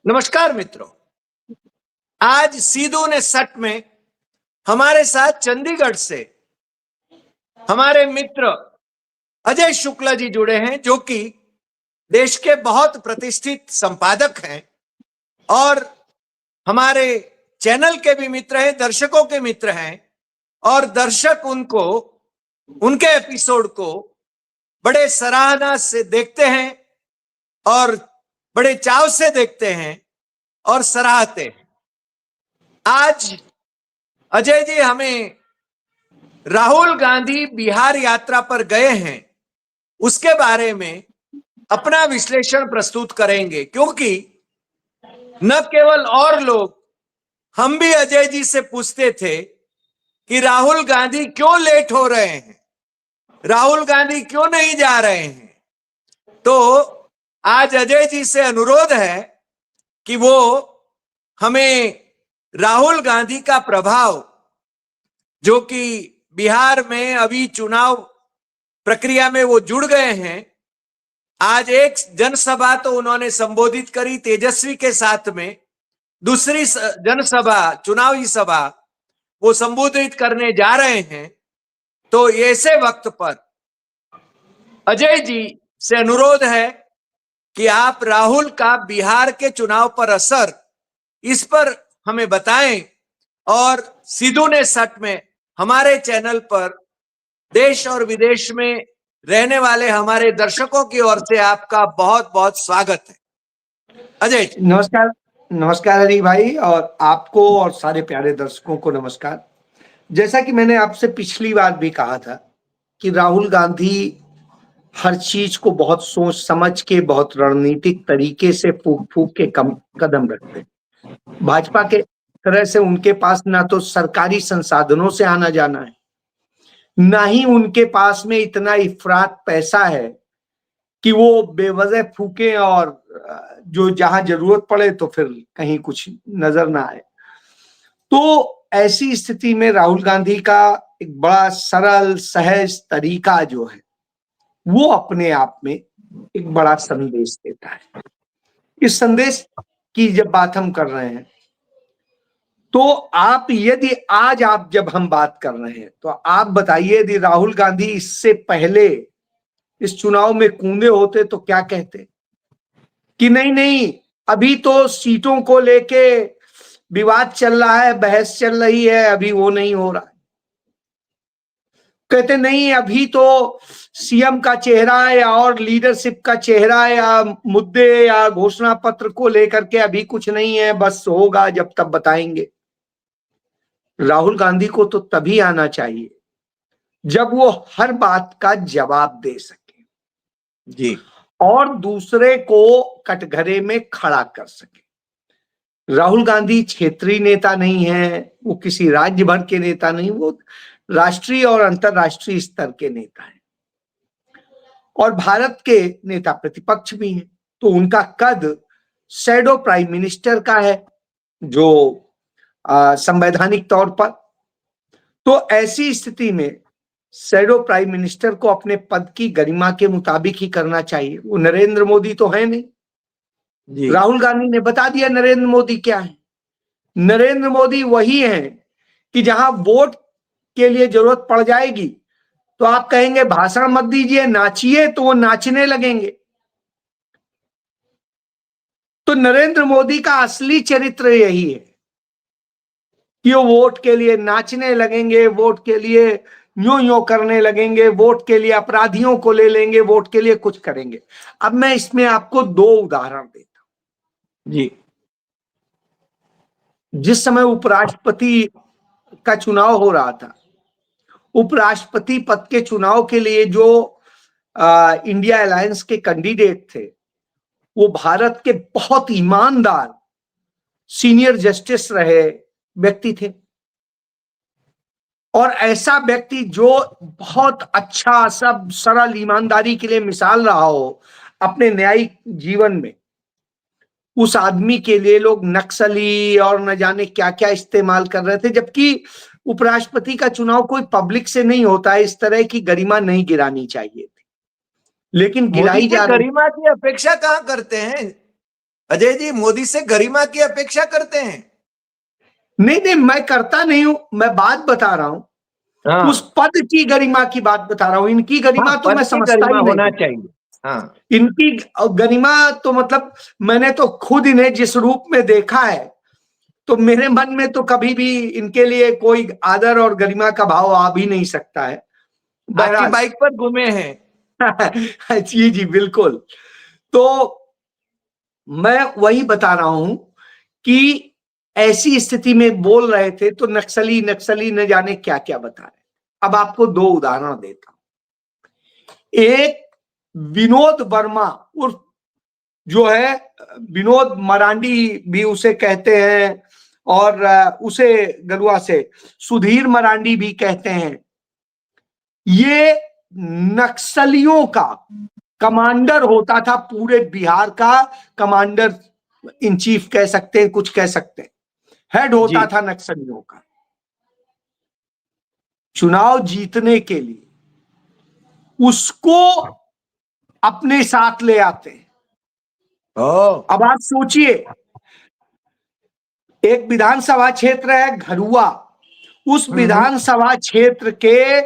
नमस्कार मित्रों। आज सीधू ने सट में हमारे साथ चंडीगढ़ से हमारे मित्र अजय शुक्ला जी जुड़े हैं, जो कि देश के बहुत प्रतिष्ठित संपादक हैं और हमारे चैनल के भी मित्र हैं, दर्शकों के मित्र हैं। और दर्शक उनको, उनके एपिसोड को बड़े सराहना से देखते हैं और बड़े चाव से देखते हैं और सराहते हैं। आज अजय जी हमें राहुल गांधी बिहार यात्रा पर गए हैं उसके बारे में अपना विश्लेषण प्रस्तुत करेंगे, क्योंकि न केवल और लोग, हम भी अजय जी से पूछते थे कि राहुल गांधी क्यों लेट हो रहे हैं, राहुल गांधी क्यों नहीं जा रहे हैं। तो आज अजय जी से अनुरोध है कि वो हमें राहुल गांधी का प्रभाव, जो कि बिहार में अभी चुनाव प्रक्रिया में वो जुड़ गए हैं। आज एक जनसभा तो उन्होंने संबोधित करी तेजस्वी के साथ में, दूसरी जनसभा, चुनावी सभा वो संबोधित करने जा रहे हैं। तो ऐसे वक्त पर अजय जी से अनुरोध है कि आप राहुल का बिहार के चुनाव पर असर, इस पर हमें बताएं। और सीधू ने सट में हमारे चैनल पर देश और विदेश में रहने वाले हमारे दर्शकों की ओर से आपका बहुत बहुत स्वागत है। अजय जी। नमस्कार। नमस्कार हरी भाई, और आपको और सारे प्यारे दर्शकों को नमस्कार। जैसा कि मैंने आपसे पिछली बार भी कहा था कि राहुल गांधी हर चीज को बहुत सोच समझ के, बहुत रणनीतिक तरीके से फूक फूक के कदम रखते हैं। भाजपा के तरह से उनके पास ना तो सरकारी संसाधनों से आना जाना है, ना ही उनके पास में इतना इफरात पैसा है कि वो बेवजह फूके और जो जहां जरूरत पड़े तो फिर कहीं कुछ नजर ना आए। तो ऐसी स्थिति में राहुल गांधी का एक बड़ा सरल सहज तरीका जो है वो अपने आप में एक बड़ा संदेश देता है। इस संदेश की जब बात हम कर रहे हैं तो आप जब हम बात कर रहे हैं तो आप बताइए, यदि राहुल गांधी इससे पहले इस चुनाव में कूदे होते तो क्या कहते कि नहीं नहीं, अभी तो सीटों को लेके विवाद चल रहा है, बहस चल रही है, अभी वो नहीं हो रहा है। कहते नहीं, अभी तो सीएम का चेहरा या और लीडरशिप का चेहरा या मुद्दे या घोषणा पत्र को लेकर के अभी कुछ नहीं है, बस होगा जब तब बताएंगे। राहुल गांधी को तो तभी आना चाहिए जब वो हर बात का जवाब दे सके जी, और दूसरे को कटघरे में खड़ा कर सके। राहुल गांधी क्षेत्रीय नेता नहीं है, वो किसी राज्य भर के नेता नहीं, वो राष्ट्रीय और अंतरराष्ट्रीय स्तर के नेता हैं और भारत के नेता प्रतिपक्ष भी हैं। तो उनका कद शैडो प्राइम मिनिस्टर का है, जो संवैधानिक तौर पर। तो ऐसी स्थिति में शैडो प्राइम मिनिस्टर को अपने पद की गरिमा के मुताबिक ही करना चाहिए। वो नरेंद्र मोदी तो है नहीं। राहुल गांधी ने बता दिया नरेंद्र मोदी क्या है। नरेंद्र मोदी वही है कि जहां वोट के लिए जरूरत पड़ जाएगी तो आप कहेंगे भाषण मत दीजिए, नाचिए, तो वो नाचने लगेंगे। तो नरेंद्र मोदी का असली चरित्र यही है कि वो वोट के लिए नाचने लगेंगे, वोट के लिए यूं यूं करने लगेंगे, वोट के लिए अपराधियों को ले लेंगे, वोट के लिए कुछ करेंगे। अब मैं इसमें आपको दो उदाहरण देता हूं। जी, जिस समय उपराष्ट्रपति का चुनाव हो रहा था, उपराष्ट्रपति पद के चुनाव के लिए जो इंडिया अलायंस के कैंडिडेट थे वो भारत के बहुत ईमानदार सीनियर जस्टिस रहे व्यक्ति थे। और ऐसा व्यक्ति जो बहुत अच्छा, सब सरल ईमानदारी के लिए मिसाल रहा हो अपने न्यायिक जीवन में, उस आदमी के लिए लोग नक्सली और न जाने क्या क्या इस्तेमाल कर रहे थे। जबकि उपराष्ट्रपति का चुनाव कोई पब्लिक से नहीं होता है, इस तरह की गरिमा नहीं गिरानी चाहिए थी, लेकिन गिराई जा रही। गरिमा की अपेक्षा कहां करते हैं। अजय जी मोदी से गरिमा की अपेक्षा करते हैं? नहीं नहीं, मैं करता नहीं हूं, मैं बात बता रहा हूं, हाँ उस पद की गरिमा की बात बता रहा हूं। इनकी गरिमा हाँ, तो पद मैं की समझता गरिमा ही होना नहीं। चाहिए। हाँ इनकी गरिमा तो मतलब मैंने तो खुद इन्हें जिस रूप में देखा है, तो मेरे मन में तो कभी भी इनके लिए कोई आदर और गरिमा का भाव आ भी नहीं सकता है। आपकी बहरहाल बाइक पर घूमे हैं। जी जी बिल्कुल। तो मैं वही बता रहा हूं कि ऐसी स्थिति में बोल रहे थे तो नक्सली नक्सली न जाने क्या क्या बता रहे। अब आपको दो उदाहरण देता हूं। एक विनोद वर्मा उर्फ जो है, विनोद मरांडी भी उसे कहते हैं, और उसे गरुआ से सुधीर मरांडी भी कहते हैं। ये नक्सलियों का कमांडर होता था, पूरे बिहार का कमांडर इन चीफ कह सकते हैं, कुछ कह सकते हैं, हेड जी होता था नक्सलियों का। चुनाव जीतने के लिए उसको अपने साथ ले आते हैं। ओ अब आप सोचिए, एक विधानसभा क्षेत्र है घरुआ, उस हम्म। विधानसभा क्षेत्र के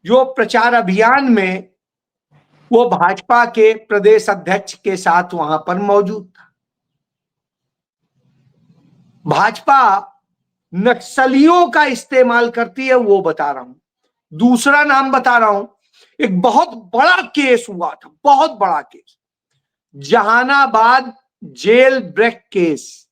जो प्रचार अभियान में वो भाजपा के प्रदेश अध्यक्ष के साथ वहां पर मौजूद था। भाजपा नक्सलियों का इस्तेमाल करती है, वो बता रहा हूं। दूसरा नाम बता रहा हूं, एक बहुत बड़ा केस हुआ था, बहुत बड़ा case, Jehanabad jail break case,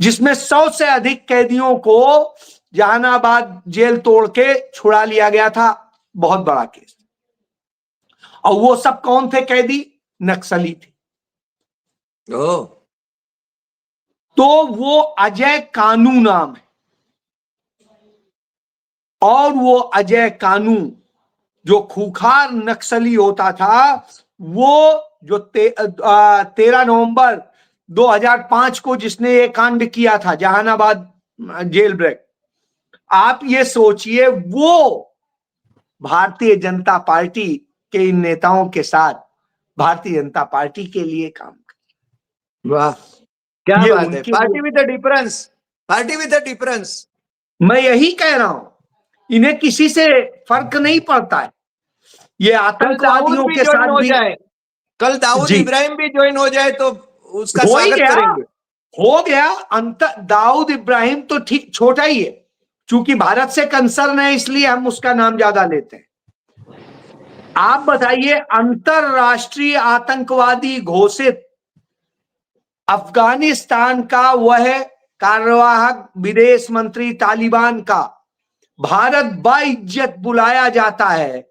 जिसमें 100 से अधिक कैदियों को जहानाबाद जेल तोड़ के छुड़ा लिया गया था। बहुत बड़ा केस। और वो सब कौन थे कैदी? नक्सली थे। ओ तो वो अजय कानू नाम है, और वो अजय कानू जो खूंखार नक्सली होता था, वो जो 13 नवंबर 2005 को जिसने ये कांड किया था, जहानाबाद जेल ब्रेक, आप ये सोचिए वो भारतीय जनता पार्टी के इन नेताओं के साथ भारतीय जनता पार्टी के लिए काम वाह, क्या ये बात है। उनके पार्टी लिए। With a difference, party with a difference. मैं यही कह रहा हूं, इन्हें किसी से फर्क नहीं पड़ता है। ये कल दाऊद आतंकवादियों भी के ज्वाइन साथ हो भी। जाए, कल दाऊद जी, इब्राहिम भी ज्वाइन हो जाए तो उसका हो ही स्वागत गया, करेंगे। हो गया। अंत दाऊद इब्राहिम तो ठीक छोटा ही है, चूंकि भारत से कंसर्न है इसलिए हम उसका नाम ज्यादा लेते हैं। आप बताइए, अंतरराष्ट्रीय आतंकवादी घोषित अफगानिस्तान का वह कार्यवाहक विदेश मंत्री तालिबान का भारत बाइज्जत बुलाया जाता है,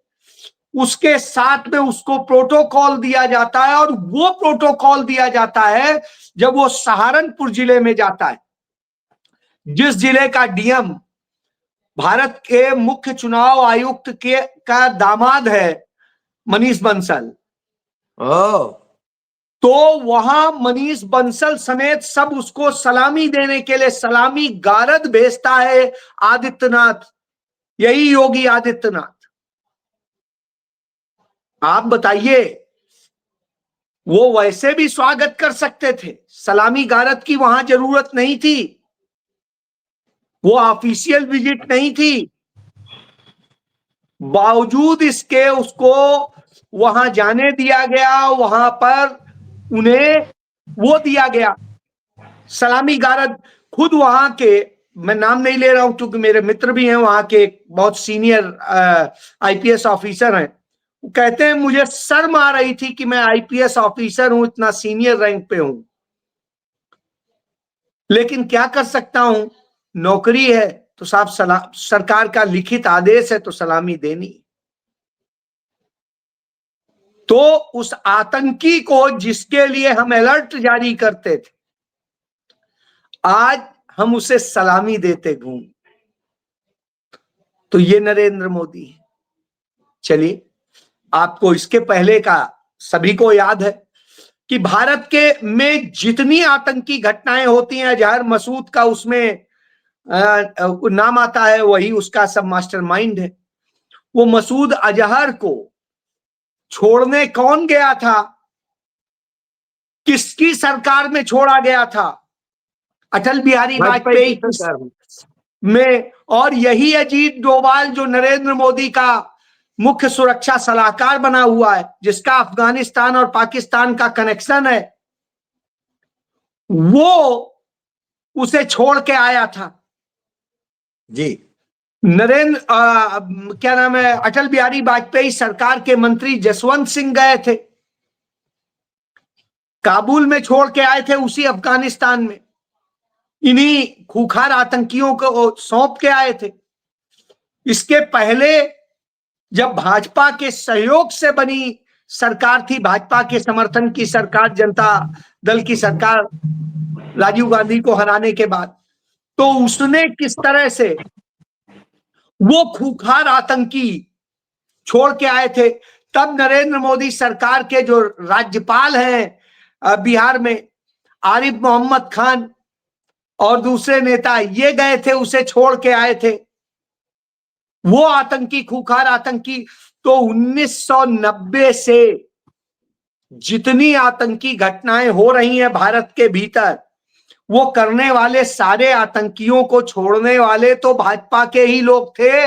उसके साथ में उसको प्रोटोकॉल दिया जाता है, और वो प्रोटोकॉल दिया जाता है जब वो सहारनपुर जिले में जाता है, जिस जिले का डीएम भारत के मुख्य चुनाव आयुक्त के का दामाद है, मनीष बंसल। ओ तो वहां मनीष बंसल समेत सब उसको सलामी देने के लिए सलामी गारद भेजता है आदित्यनाथ, यही योगी आदित्यनाथ। आप बताइए, वो वैसे भी स्वागत कर सकते थे, सलामी गारद की वहां जरूरत नहीं थी, वो ऑफिशियल विजिट नहीं थी, बावजूद इसके उसको वहां जाने दिया गया, वहां पर उन्हें वो दिया गया सलामी गारद। खुद वहां के, मैं नाम नहीं ले रहा हूं क्योंकि मेरे मित्र भी हैं वहां के, बहुत सीनियर आईपीएस ऑफिसर हैं, वो कहते हैं मुझे शर्म आ रही थी कि मैं आईपीएस ऑफिसर हूं, इतना सीनियर रैंक पे हूं, लेकिन क्या कर सकता हूं, नौकरी है तो साहब सरकार का लिखित आदेश है तो सलामी देनी। तो उस आतंकी को जिसके लिए हम अलर्ट जारी करते थे, आज हम उसे सलामी देते घूम, तो ये नरेंद्र मोदी है। चलिए, आपको इसके पहले का सभी को याद है कि भारत के में जितनी आतंकी घटनाएं होती हैं, अजहर मसूद का उसमें नाम आता है, वही उसका सब मास्टरमाइंड है। वो मसूद अजहर को छोड़ने कौन गया था? किसकी सरकार में छोड़ा गया था? अटल बिहारी वाजपेयी की सरकार में। में। और यही अजीत डोभाल जो नरेंद्र मोदी का मुख्य सुरक्षा सलाहकार बना हुआ है, जिसका अफगानिस्तान और पाकिस्तान का कनेक्शन है, वो उसे छोड़ के आया था। जी। क्या नाम है, अटल बिहारी वाजपेयी सरकार के मंत्री जसवंत सिंह गए थे, काबुल में छोड़ के आए थे, उसी अफगानिस्तान में इन्हीं खूंखार आतंकियों को सौंप के आए थे। इसके पहले जब भाजपा के सहयोग से बनी सरकार थी, भाजपा के समर्थन की सरकार, जनता दल की सरकार, राजीव गांधी को हराने के बाद, तो उसने किस तरह से वो खूंखार आतंकी छोड़ के आए थे। तब नरेंद्र मोदी सरकार के जो राज्यपाल हैं बिहार में, आरिफ मोहम्मद खान और दूसरे नेता, ये गए थे, उसे छोड़ के आए थे, वो आतंकी, खूंखार आतंकी। तो 1990 से जितनी आतंकी घटनाएं हो रही हैं भारत के भीतर, वो करने वाले सारे आतंकियों को छोड़ने वाले तो भाजपा के ही लोग थे।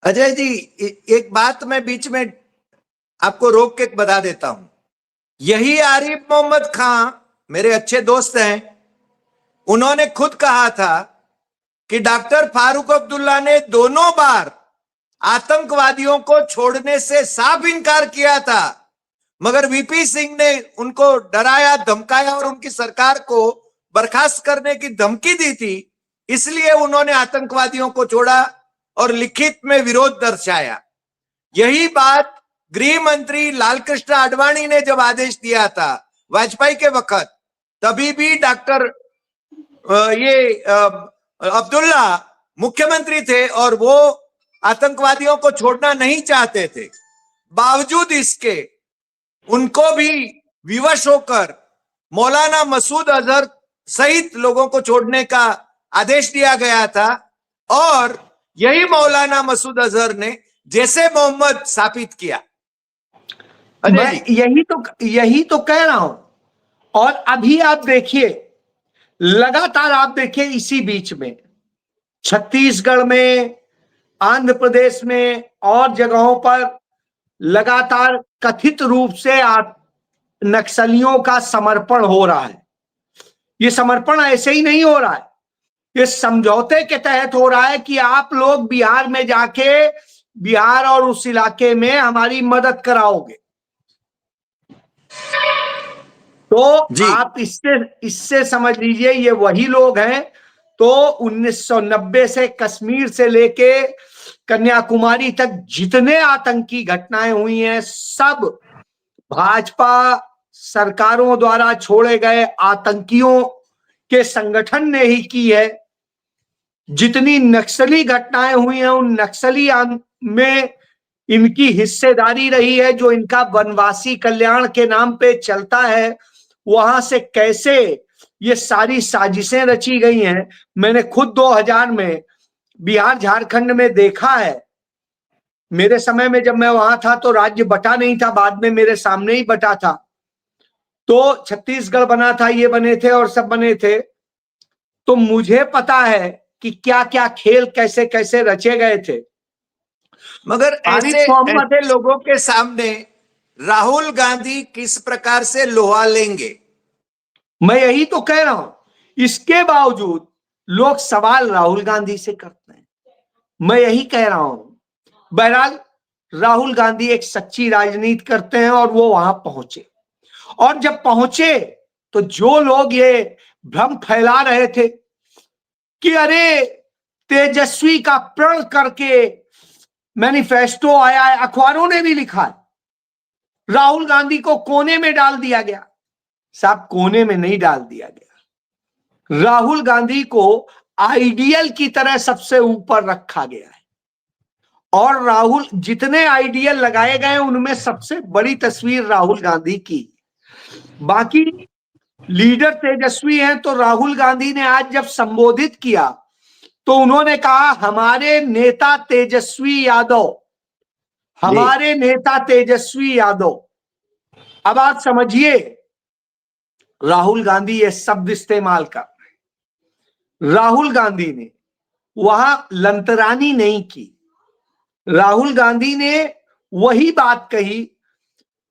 अजय जी, एक बात मैं बीच में आपको रोक के बता देता हूं। यही आरिफ मोहम्मद खान मेरे अच्छे दोस्त हैं, उन्होंने खुद कहा था कि डॉक्टर फारूक अब्दुल्ला ने दोनों बार आतंकवादियों को छोड़ने से साफ इनकार किया था, मगर वीपी सिंह ने उनको डराया, धमकाया और उनकी सरकार को बर्खास्त करने की धमकी दी थी। इसलिए उन्होंने आतंकवादियों को छोड़ा और लिखित में विरोध दर्शाया। यही बात गृह मंत्री लालकृष्ण आडवाणी ने जब आदेश दिया था वाजपेयी के वक्त, तभी भी डॉक्टर अब्दुल्ला मुख्यमंत्री थे और वो आतंकवादियों को छोड़ना नहीं चाहते थे। बावजूद इसके उनको भी विवश होकर मौलाना मसूद अजहर सहित लोगों को छोड़ने का आदेश दिया गया था, और यही मौलाना मसूद अजहर ने जैसे मोहम्मद स्थापित किया। मैं यही तो कह रहा हूं। और अभी आप देखिए, लगातार आप देखिए, इसी बीच में छत्तीसगढ़ में, आंध्र प्रदेश में और जगहों पर लगातार कथित रूप से नक्सलियों का समर्पण हो रहा है। ये समर्पण ऐसे ही नहीं हो रहा है, ये समझौते के तहत हो रहा है कि आप लोग बिहार में जाके, बिहार और उस इलाके में हमारी मदद कराओगे। तो आप इससे समझ लीजिए, ये वही लोग हैं। तो 1990 से कश्मीर से लेके कन्याकुमारी तक जितने आतंकी घटनाएं हुई हैं, सब भाजपा सरकारों द्वारा छोड़े गए आतंकियों के संगठन ने ही की है। जितनी नक्सली घटनाएं हुई हैं, उन नक्सली में इनकी हिस्सेदारी रही है। जो इनका वनवासी कल्याण के नाम पे चलता है, वहां से कैसे ये सारी साजिशें रची गई हैं, मैंने खुद 2000 में बिहार झारखंड में देखा है। मेरे समय में जब मैं वहां था तो राज्य बटा नहीं था, बाद में मेरे सामने ही बटा था। तो छत्तीसगढ़ बना था, ये बने थे और सब बने थे। तो मुझे पता है कि क्या क्या खेल कैसे कैसे रचे गए थे। मगर ऐसे लोगों के सामने राहुल गांधी किस प्रकार से लोहा लेंगे? मैं यही तो कह रहा हूं। इसके बावजूद लोग सवाल राहुल गांधी से करते हैं। मैं यही कह रहा हूं। बहरहाल राहुल गांधी एक सच्ची राजनीति करते हैं और वो वहां पहुंचे। और जब पहुंचे तो जो लोग ये भ्रम फैला रहे थे कि अरे तेजस्वी का प्रण करके मैनिफेस्टो आया है, अखबारों ने भी लिखा है, राहुल गांधी को कोने में डाल दिया गया। साहब, कोने में नहीं डाल दिया गया। राहुल गांधी को आइडियल की तरह सबसे ऊपर रखा गया है। और राहुल, जितने आइडियल लगाए गए उनमें सबसे बड़ी तस्वीर राहुल गांधी की। बाकी लीडर तेजस्वी हैं, तो राहुल गांधी ने आज जब संबोधित किया तो उन्होंने कहा हमारे नेता तेजस्वी यादव, हमारे नेता तेजस्वी यादव। अब आप समझिए राहुल गांधी ये शब्द इस्तेमाल कर रहे हैं। राहुल गांधी ने वहां लंतरानी नहीं की, राहुल गांधी ने वही बात कही,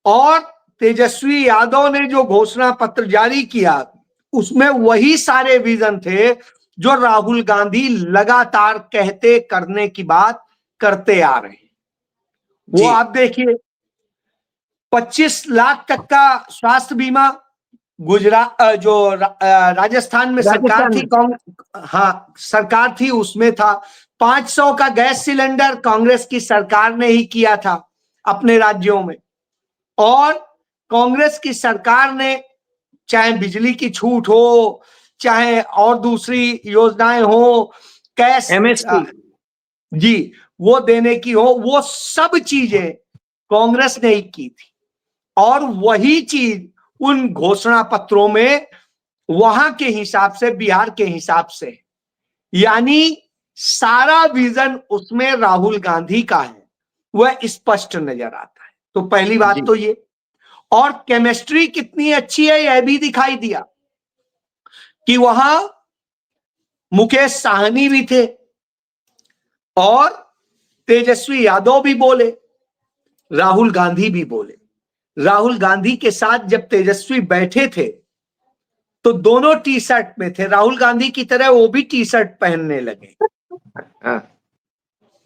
और तेजस्वी यादव ने जो घोषणा पत्र जारी किया उसमें वही सारे विजन थे जो राहुल गांधी लगातार कहते करने की बात करते आ रहे हैं। वो आप देखिए 25 लाख तक का स्वास्थ्य बीमा गुजरात जो राजस्थान में सरकार थी, हाँ सरकार थी, उसमें था। 500 का गैस सिलेंडर कांग्रेस की सरकार ने ही किया था अपने राज्यों में, और कांग्रेस की सरकार ने चाहे बिजली की छूट हो, चाहे और दूसरी योजनाएं हो, कैश एमएसपी जी वो देने की हो, वो सब चीजें कांग्रेस ने ही की थी। और वही चीज उन घोषणा पत्रों में वहां के हिसाब से, बिहार के हिसाब से, यानी सारा विजन उसमें राहुल गांधी का है, वह स्पष्ट नजर आता है। तो पहली बात तो ये, और केमिस्ट्री कितनी अच्छी है यह भी दिखाई दिया कि वहां मुकेश साहनी भी थे और तेजस्वी यादव भी बोले, राहुल गांधी भी बोले। राहुल गांधी के साथ जब तेजस्वी बैठे थे तो दोनों टी शर्ट में थे, राहुल गांधी की तरह वो भी टी शर्ट पहनने लगे।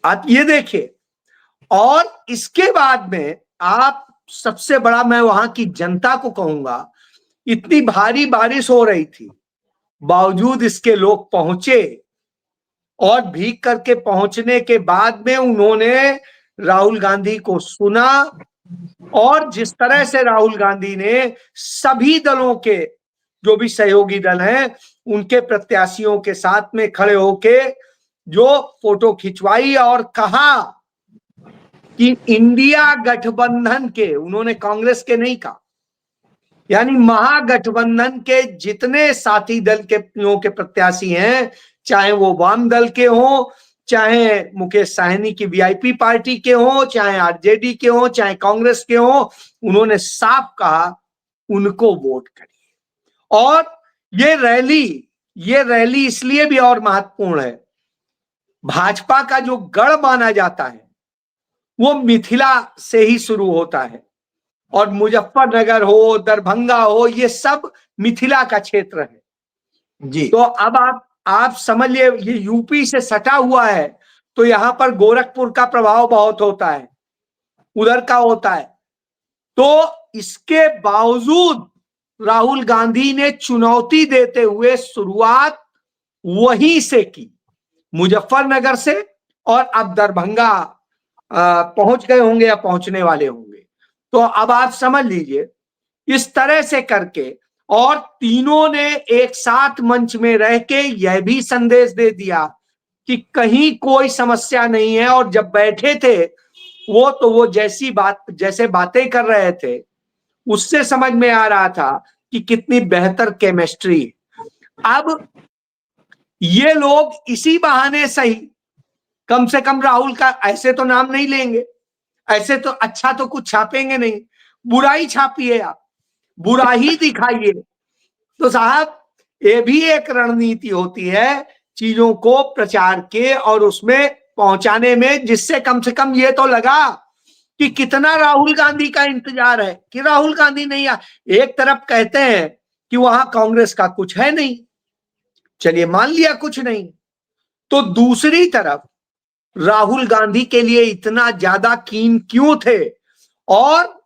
आप ये देखिए, और इसके बाद में आप सबसे बड़ा मैं वहां की जनता को कहूंगा, इतनी भारी बारिश हो रही थी, बावजूद इसके लोग पहुंचे, और भीग करके पहुंचने के बाद में उन्होंने राहुल गांधी को सुना, और जिस तरह से राहुल गांधी ने सभी दलों के जो भी सहयोगी दल हैं उनके प्रत्याशियों के साथ में खड़े होके जो फोटो खिंचवाई और कहा कि इंडिया गठबंधन के, उन्होंने कांग्रेस के नहीं कहा, यानी महागठबंधन के जितने साथी दल के प्रत्याशी हैं, चाहे वो वाम दल के हों, चाहे मुकेश साहनी की वीआईपी पार्टी के हों, चाहे आरजेडी के हों, चाहे कांग्रेस के हों, उन्होंने साफ कहा उनको वोट करिए। और ये रैली इसलिए भी और महत्वपूर्ण है, भाजपा का जो गढ़ माना जाता है वो मिथिला से ही शुरू होता है, और मुजफ्फरनगर हो, दरभंगा हो, ये सब मिथिला का क्षेत्र है जी। तो अब आप समझ लिए, ये यूपी से सटा हुआ है, तो यहां पर गोरखपुर का प्रभाव बहुत होता है, उधर का होता है। तो इसके बावजूद राहुल गांधी ने चुनौती देते हुए शुरुआत वहीं से की, मुजफ्फरनगर से, और अब दरभंगा पहुंच गए होंगे या पहुंचने वाले होंगे। तो अब आप समझ लीजिए, इस तरह से करके, और तीनों ने एक साथ मंच में रह के यह भी संदेश दे दिया कि कहीं कोई समस्या नहीं है, और जब बैठे थे वो जैसे बातें कर रहे थे उससे समझ में आ रहा था कि कितनी बेहतर केमिस्ट्री। अब ये लोग इसी बहाने सही, कम से कम राहुल का ऐसे तो नाम नहीं लेंगे, ऐसे तो अच्छा तो कुछ छापेंगे नहीं, बुराई छापिए, आप बुरा ही दिखाइए। तो साहब ये भी एक रणनीति होती है चीजों को प्रचार के और उसमें पहुंचाने में, जिससे कम से कम ये तो लगा कि कितना राहुल गांधी का इंतजार है, कि राहुल गांधी नहीं आ। एक तरफ कहते हैं कि वहां कांग्रेस का कुछ है नहीं, चलिए मान लिया कुछ नहीं, तो दूसरी तरफ राहुल गांधी के लिए इतना ज्यादा कीन क्यों थे, और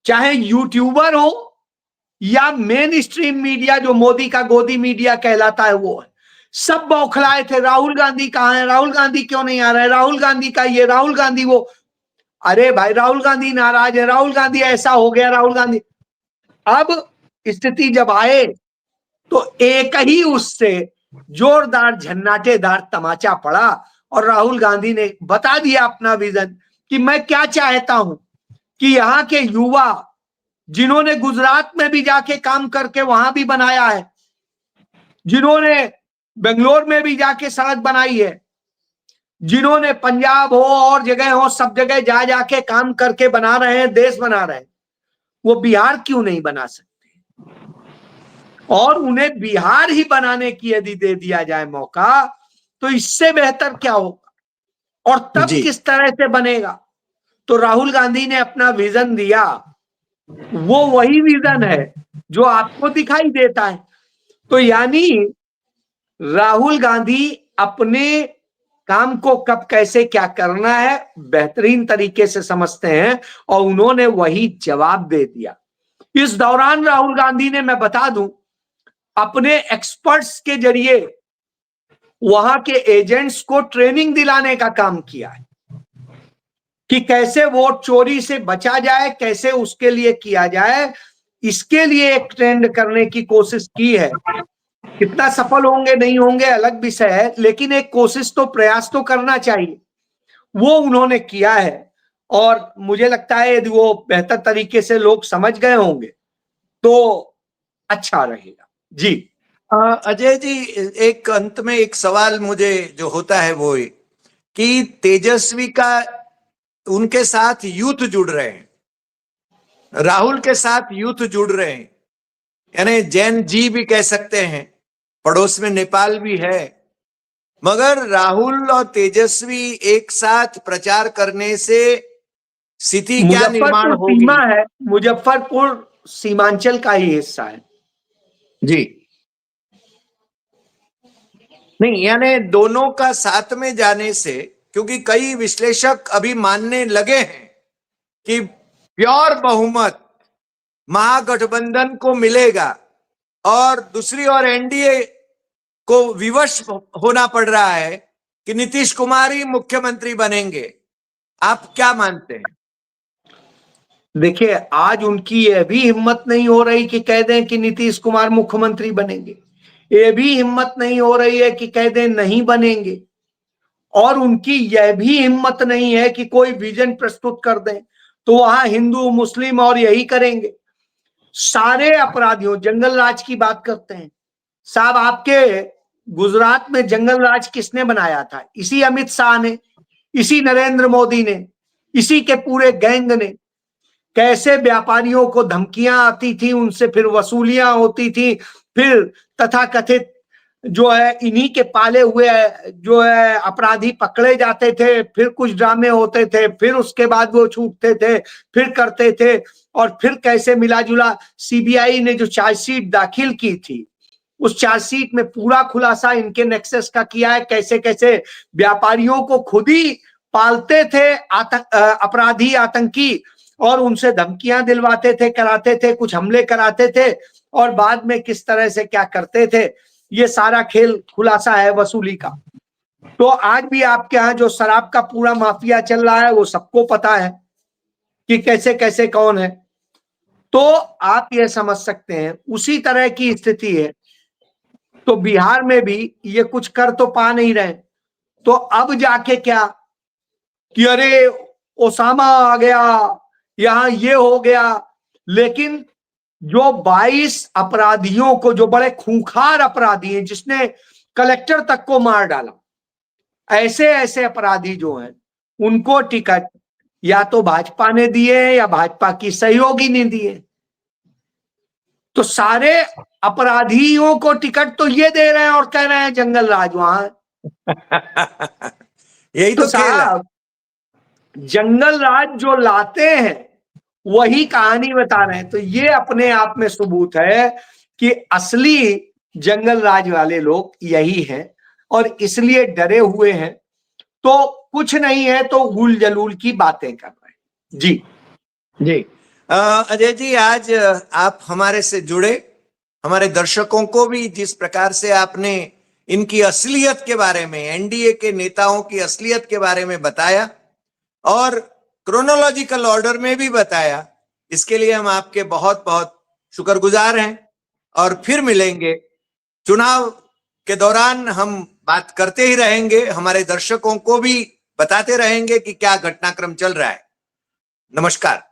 चाहे यूट्यूबर हो या मेन स्ट्रीम मीडिया जो मोदी का गोदी मीडिया कहलाता है, वो सब बौखलाए थे, राहुल गांधी कहां है, राहुल गांधी क्यों नहीं आ रहा है, राहुल गांधी का ये, राहुल गांधी वो। अरे भाई राहुल गांधी नाराज है, राहुल गांधी ऐसा हो गया, राहुल गांधी। अब स्थिति जब आए तो एक ही उससे जोरदार झन्नाटेदार तमाचा पड़ा, और राहुल गांधी ने बता दिया अपना विजन कि मैं क्या चाहता हूं, कि यहाँ के युवा जिन्होंने गुजरात में भी जाके काम करके वहां भी बनाया है, जिन्होंने बेंगलोर में भी जाके सड़क बनाई है, जिन्होंने पंजाब हो और जगह हो, सब जगह जा जाके काम करके बना रहे हैं, देश बना रहे हैं, वो बिहार क्यों नहीं बना सकते। और उन्हें बिहार ही बनाने की यदि दे दिया जाए मौका, तो इससे बेहतर क्या होगा और तब जी किस तरह से बनेगा। तो राहुल गांधी ने अपना विजन दिया, वो वही विजन है जो आपको दिखाई देता है। तो यानी राहुल गांधी अपने काम को कब कैसे क्या करना है बेहतरीन तरीके से समझते हैं, और उन्होंने वही जवाब दे दिया। इस दौरान राहुल गांधी ने, मैं बता दूं, अपने एक्सपर्ट्स के जरिए वहां के एजेंट्स को ट्रेनिंग दिलाने का काम किया है कि कैसे वोट चोरी से बचा जाए, कैसे उसके लिए किया जाए। इसके लिए एक ट्रेंड करने की कोशिश की है। कितना सफल होंगे नहीं होंगे अलग विषय है, लेकिन एक कोशिश तो, प्रयास तो करना चाहिए। वो उन्होंने किया है, और मुझे लगता है यदि वो बेहतर तरीके से लोग समझ गए होंगे तो अच्छा रहेगा। जी अजय जी, एक अंत में एक सवाल मुझे जो होता है वो ये कि तेजस्वी का उनके साथ यूथ जुड़ रहे हैं, राहुल के साथ यूथ जुड़ रहे हैं, यानी जैन जी भी कह सकते हैं, पड़ोस में नेपाल भी है। मगर राहुल और तेजस्वी एक साथ प्रचार करने से स्थिति क्या निर्माण मुजफ्फरपुर होगी? सीमा है, मुजफ्फरपुर सीमांचल का ही हिस्सा है। जी नहीं, यानी दोनों का साथ में जाने से, क्योंकि कई विश्लेषक अभी मानने लगे हैं कि प्योर बहुमत महागठबंधन को मिलेगा और दूसरी ओर एनडीए को विवश होना पड़ रहा है कि नीतीश कुमार ही मुख्यमंत्री बनेंगे। आप क्या मानते हैं? देखिए, आज उनकी यह भी हिम्मत नहीं हो रही कि कह दें कि नीतीश कुमार मुख्यमंत्री बनेंगे, ये भी हिम्मत नहीं हो रही है कि कह दें नहीं बनेंगे, और उनकी यह भी हिम्मत नहीं है कि कोई विजन प्रस्तुत कर दें तो वहां हिंदू मुस्लिम और यही करेंगे। सारे अपराधियों, जंगल राज की बात करते हैं साहब, आपके गुजरात में जंगल राज किसने बनाया था? इसी अमित शाह ने, इसी नरेंद्र मोदी ने, इसी के पूरे गैंग ने। कैसे व्यापारियों को धमकियां आती थी, उनसे फिर वसूलियां होती थी, फिर तथाकथित जो है इन्हीं के पाले हुए जो है अपराधी पकड़े जाते थे, फिर कुछ ड्रामे होते थे, फिर उसके बाद वो छूटते थे, फिर करते थे, और फिर कैसे मिला जुला सीबीआई ने जो चार्जशीट दाखिल की थी, उस चार्जशीट में पूरा खुलासा इनके नेक्सस का किया है। कैसे कैसे व्यापारियों को खुद ही पालते थे अपराधी, आतंकी, और उनसे धमकियां दिलवाते थे, कराते थे, कुछ हमले कराते थे, और बाद में किस तरह से क्या करते थे। ये सारा खेल खुलासा है वसूली का। तो आज भी आपके यहाँ जो शराब का पूरा माफिया चल रहा है वो सबको पता है कि कैसे कैसे कौन है। तो आप ये समझ सकते हैं उसी तरह की स्थिति है। तो बिहार में भी ये कुछ कर तो पा नहीं रहे, तो अब जाके क्या कि अरे ओसामा आ गया, यहां ये हो गया। लेकिन जो 22 अपराधियों को, जो बड़े खूंखार अपराधी हैं, जिसने कलेक्टर तक को मार डाला, ऐसे ऐसे अपराधी जो हैं, उनको टिकट या तो भाजपा ने दिए या भाजपा की सहयोगी ने दिए। तो सारे अपराधियों को टिकट तो ये दे रहे हैं और कह रहे हैं जंगल राज वहां है। यही तो तो खेल है। साहब, जंगल राज जो लाते हैं वही कहानी बता रहे हैं। तो ये अपने आप में सबूत है कि असली जंगल राज वाले लोग यही हैं, और इसलिए डरे हुए हैं। तो कुछ नहीं है तो गुल जलूल की बातें कर रहे हैं। जी जी अजय जी, आज आप हमारे से जुड़े, हमारे दर्शकों को भी जिस प्रकार से आपने इनकी असलियत के बारे में, एनडीए के नेताओं की असलियत के बारे में बताया और क्रोनोलॉजिकल ऑर्डर में भी बताया, इसके लिए हम आपके बहुत बहुत शुक्रगुजार हैं। और फिर मिलेंगे, चुनाव के दौरान हम बात करते ही रहेंगे, हमारे दर्शकों को भी बताते रहेंगे कि क्या घटनाक्रम चल रहा है। नमस्कार।